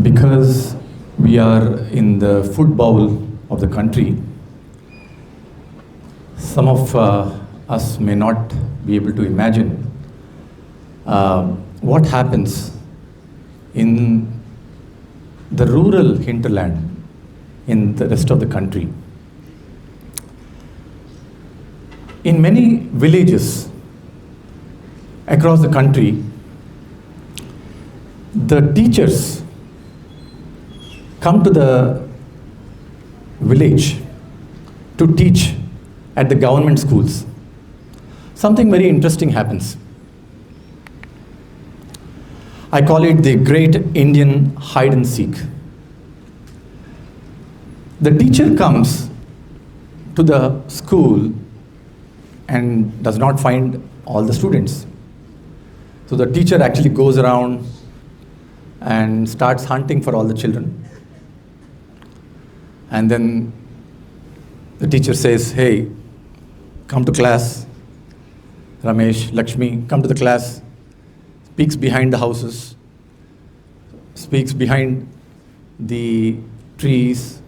Because we are in the food bowl of the country, some of us may not be able to imagine what happens in the rural hinterland in the rest of the country. In many villages across the country, the teachers come to the village to teach at the government schools. Something very interesting happens. I call it the great Indian hide and seek. The teacher comes to the school and does not find all the students. So the teacher actually goes around and starts hunting for all the children. And then the teacher says, "Hey, come to class. Ramesh, Lakshmi, come to the class." Speaks behind the houses, speaks behind the trees,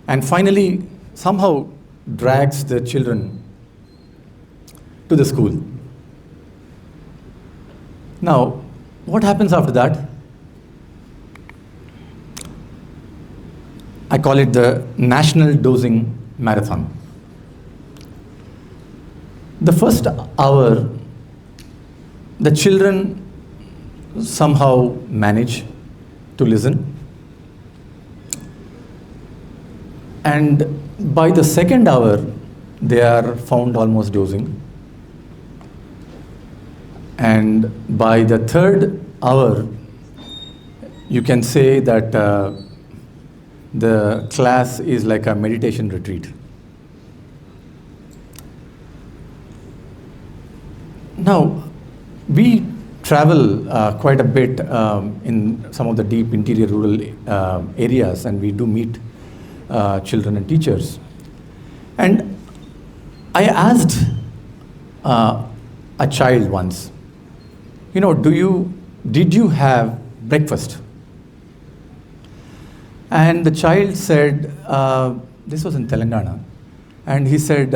and finally somehow drags the children to the school. Now, what happens after that? I call it the National Dosing Marathon. The first hour, the children somehow manage to listen. And by the second hour, they are found almost dozing. And by the third hour, you can say that the class is like a meditation retreat. Now, we travel quite a bit in some of the deep interior rural areas, and we do meet children and teachers. And I asked a child once, did you have breakfast? And the child said, this was in Telangana, and he said,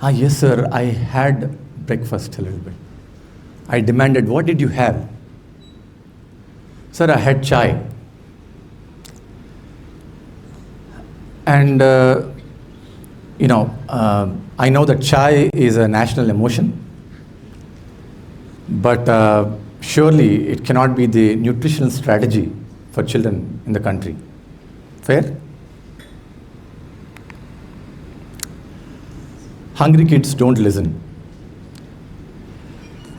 yes sir, I had breakfast a little bit. I demanded, what did you have? Sir, I had chai. And I know that chai is a national emotion, but surely it cannot be the nutritional strategy for children in the country. Fair? Hungry kids don't listen.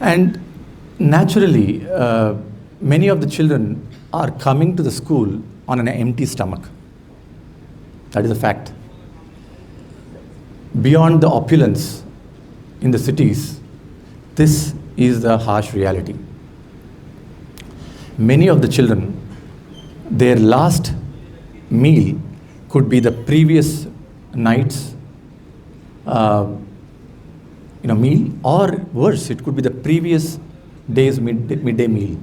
And naturally, many of the children are coming to the school on an empty stomach. That is a fact. Beyond the opulence in the cities, this is the harsh reality. Many of the children, their last meal could be the previous night's meal, or worse, it could be the previous day's midday meal.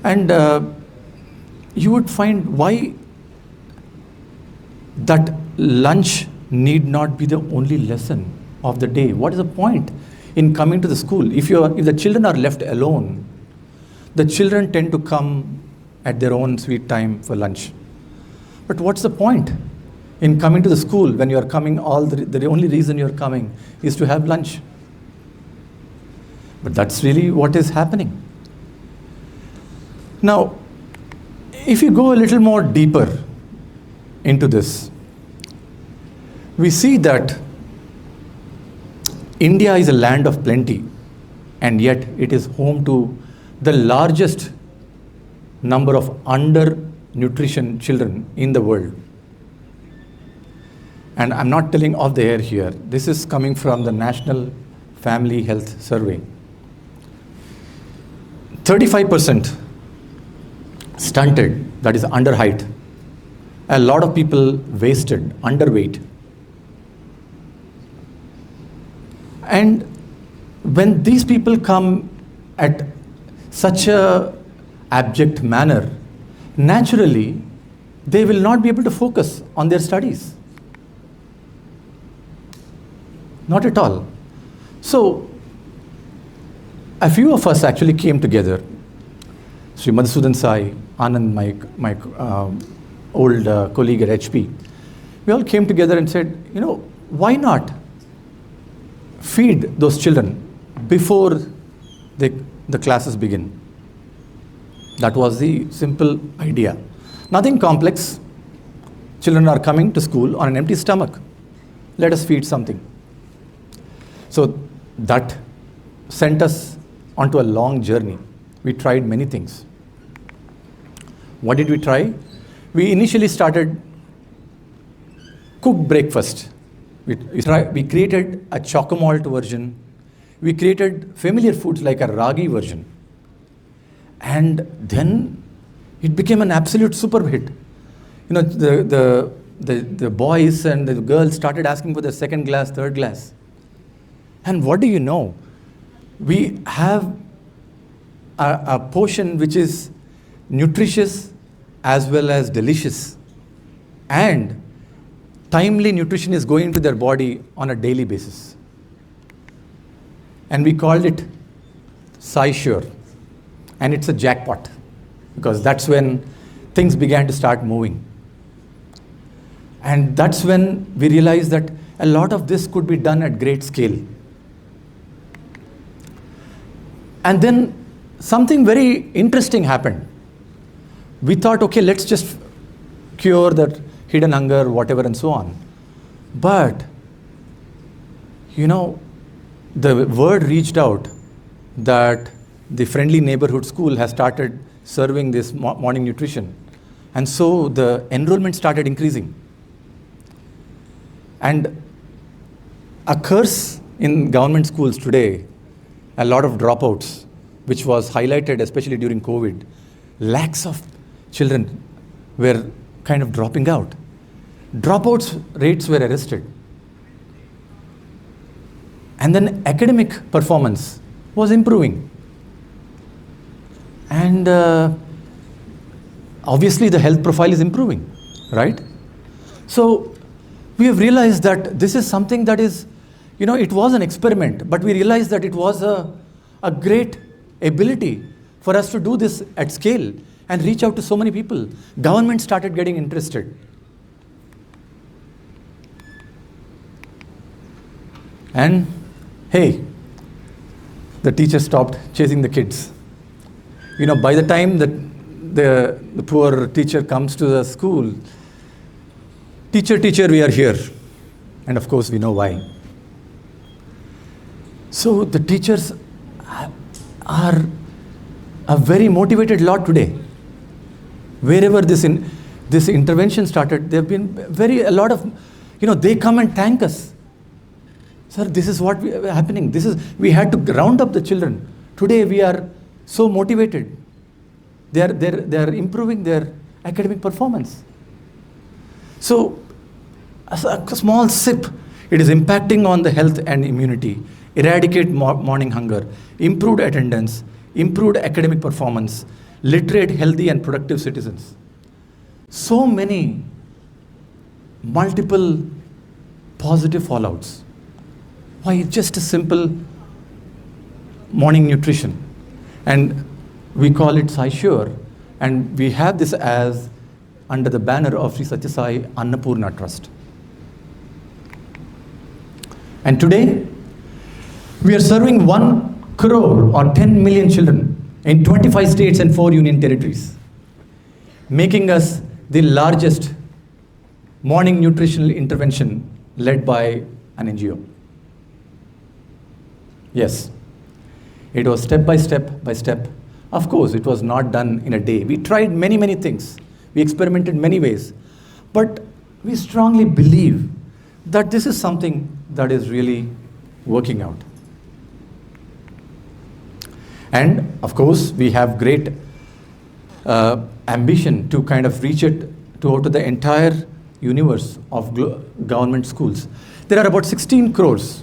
And you would find why that lunch need not be the only lesson of the day. What is the point in coming to the school? If the children are left alone, the children tend to come at their own sweet time for lunch. But what's the point in coming to the school when you are coming, the only reason you're coming is to have lunch? But that's really what is happening. Now, if you go a little more deeper into this, we see that India is a land of plenty, and yet it is home to the largest number of undernutrition children in the world. And I'm not telling off the air here. This is coming from the National Family Health Survey. 35% stunted, that is under height. A lot of people wasted, underweight. And when these people come at such a abject manner, naturally, they will not be able to focus on their studies. Not at all. So, a few of us actually came together. Sri Madhusudan Sai, Anand, my old colleague at HP, we all came together and said, why not feed those children before the classes begin? That was the simple idea. Nothing complex. Children are coming to school on an empty stomach. Let us feed something. So that sent us onto a long journey. We tried many things. What did we try? We initially started cooked breakfast. We created a choco-malt version. We created familiar foods like a ragi version. And then it became an absolute super hit. The boys and the girls started asking for the second glass, third glass. And what do you know? We have a portion which is nutritious as well as delicious. And timely nutrition is going into their body on a daily basis. And we called it SciSure. And it's a jackpot, because that's when things began to start moving. And that's when we realized that a lot of this could be done at great scale. And then something very interesting happened. We thought, okay, let's just cure that hidden hunger, whatever, and so on. But, the word reached out that the Friendly Neighborhood School has started serving this morning nutrition. And so the enrollment started increasing. And a curse in government schools today, a lot of dropouts, which was highlighted especially during COVID. Lakhs of children were kind of dropping out. Dropouts rates were arrested. And then academic performance was improving. And obviously the health profile is improving, right? So we have realized that this is something that is, it was an experiment, but we realized that it was a great ability for us to do this at scale and reach out to so many people. Government started getting interested. And hey, the teacher stopped chasing the kids. By the time that the poor teacher comes to the school, teacher, we are here. And of course, we know why. So the teachers are a very motivated lot today. Wherever this intervention started, there have been a lot of, they come and thank us. Sir, this is what happening. We had to round up the children. Today we are so motivated. They are improving their academic performance. So, as a small sip, it is impacting on the health and immunity, eradicate morning hunger, improved attendance, improved academic performance, literate, healthy, and productive citizens. So many multiple positive fallouts. Why? Just a simple morning nutrition. And we call it SciSure, and we have this as under the banner of Sri Satya Sai Annapurna Trust. And today, we are serving 1 crore or 10 million children in 25 states and 4 union territories, making us the largest morning nutritional intervention led by an NGO. Yes, it was step by step. Of course, it was not done in a day. We tried many, many things. We experimented many ways. But we strongly believe that this is something that is really working out. And of course, we have great ambition to kind of reach it to the entire universe of government schools. There are about 16 crores.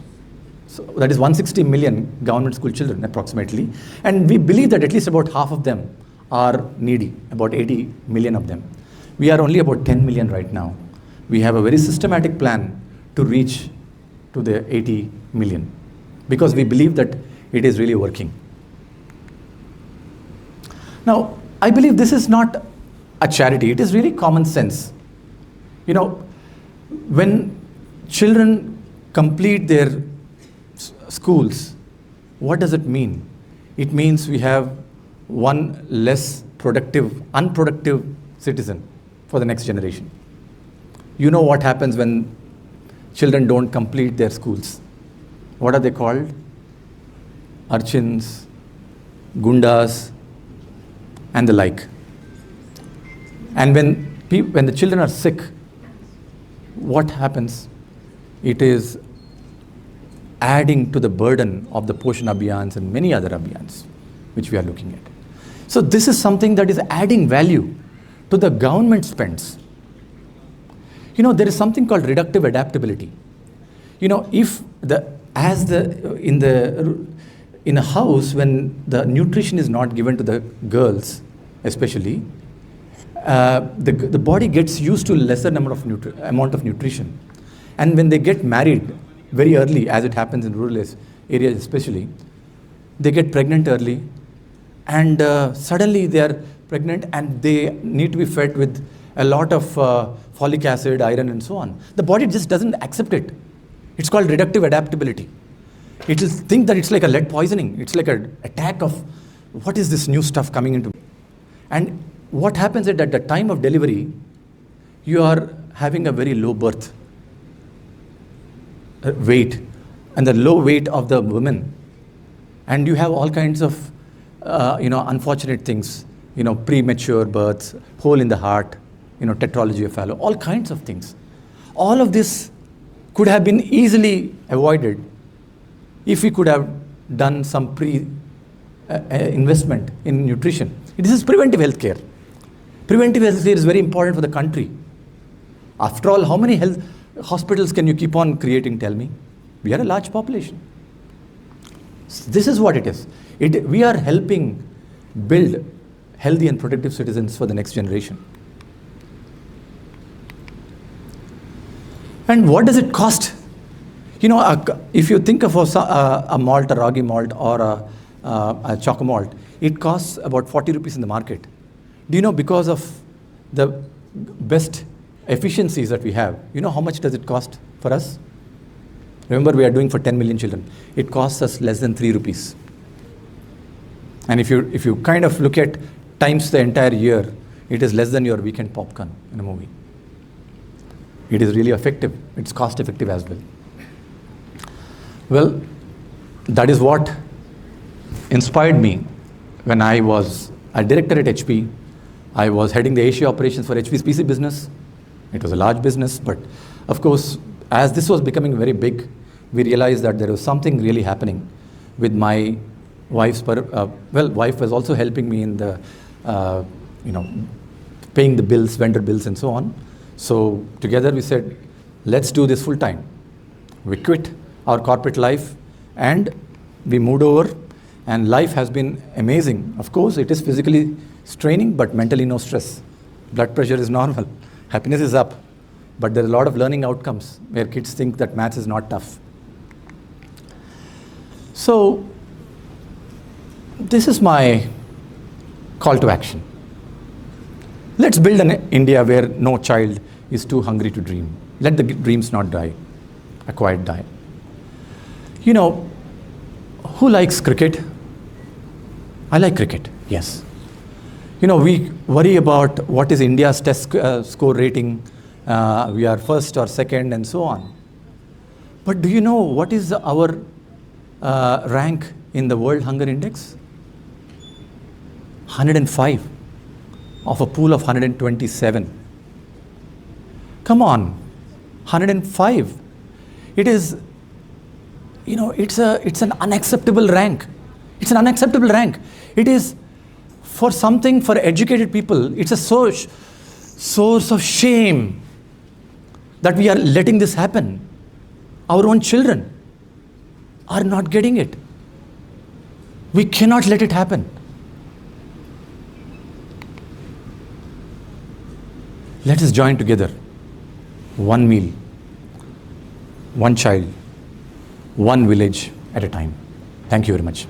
So that is 160 million government school children approximately. And we believe that at least about half of them are needy, about 80 million of them. We are only about 10 million right now. We have a very systematic plan to reach to the 80 million because we believe that it is really working. Now, I believe this is not a charity, it is really common sense. You know, when children complete their schools, what does it mean? It means we have one less unproductive citizen for the next generation. You know what happens when children don't complete their schools? What are they called? Urchins, gundas, and the like. And when the children are sick, what happens? It is adding to the burden of the Poshan Abhiyans and many other Abhiyans which we are looking at. So this is something that is adding value to the government spends. You know, there is something called reductive adaptability. You know, if in a house when the nutrition is not given to the girls, especially, the body gets used to lesser amount of nutrition, and when they get married very early, as it happens in rural areas especially, they get pregnant early, and suddenly they are pregnant and they need to be fed with a lot of folic acid, iron, and so on. The body just doesn't accept it. It's called reductive adaptability. It will think that it's like a lead poisoning. It's like an attack of what is this new stuff coming into me. And what happens is that at the time of delivery, you are having a very low birth weight and the low weight of the women. And you have all kinds of unfortunate things, premature births, hole in the heart, tetralogy of Fallot, all kinds of things. All of this could have been easily avoided if we could have done some investment in nutrition. This is preventive health care. Preventive health care is very important for the country. After all, how many health hospitals can you keep on creating, tell me? We are a large population. This is what it is. We are helping build healthy and productive citizens for the next generation. And what does it cost? If you think of a malt, a ragi malt, or a choco malt, it costs about 40 rupees in the market. Do you know, because of the best efficiencies that we have, you know how much does it cost for us? Remember, we are doing for 10 million children. It costs us less than 3 rupees. And if you kind of look at times the entire year, it is less than your weekend popcorn in a movie. It is really effective. It's cost effective as well. Well, that is what inspired me when I was a director at HP. I was heading the Asia operations for HP's PC business. It was a large business, but of course, as this was becoming very big, we realized that there was something really happening with my wife's, wife was also helping me in the, paying the bills, vendor bills and so on. So together we said, let's do this full time. We quit our corporate life and we moved over, and life has been amazing. Of course, it is physically straining, but mentally no stress. Blood pressure is normal. Happiness is up. But there are a lot of learning outcomes where kids think that maths is not tough. So this is my call to action. Let's build an India where no child is too hungry to dream. Let the dreams not die, a quiet die. Who likes cricket? I like cricket, yes. We worry about what is India's test score rating. We are first or second and so on. But do you know what is our rank in the World Hunger Index? 105 of a pool of 127. Come on, 105. It is, it's an unacceptable rank. It's an unacceptable rank. It is for educated people, it's a source of shame that we are letting this happen. Our own children are not getting it. We cannot let it happen. Let us join together. One meal, one child, one village at a time. Thank you very much.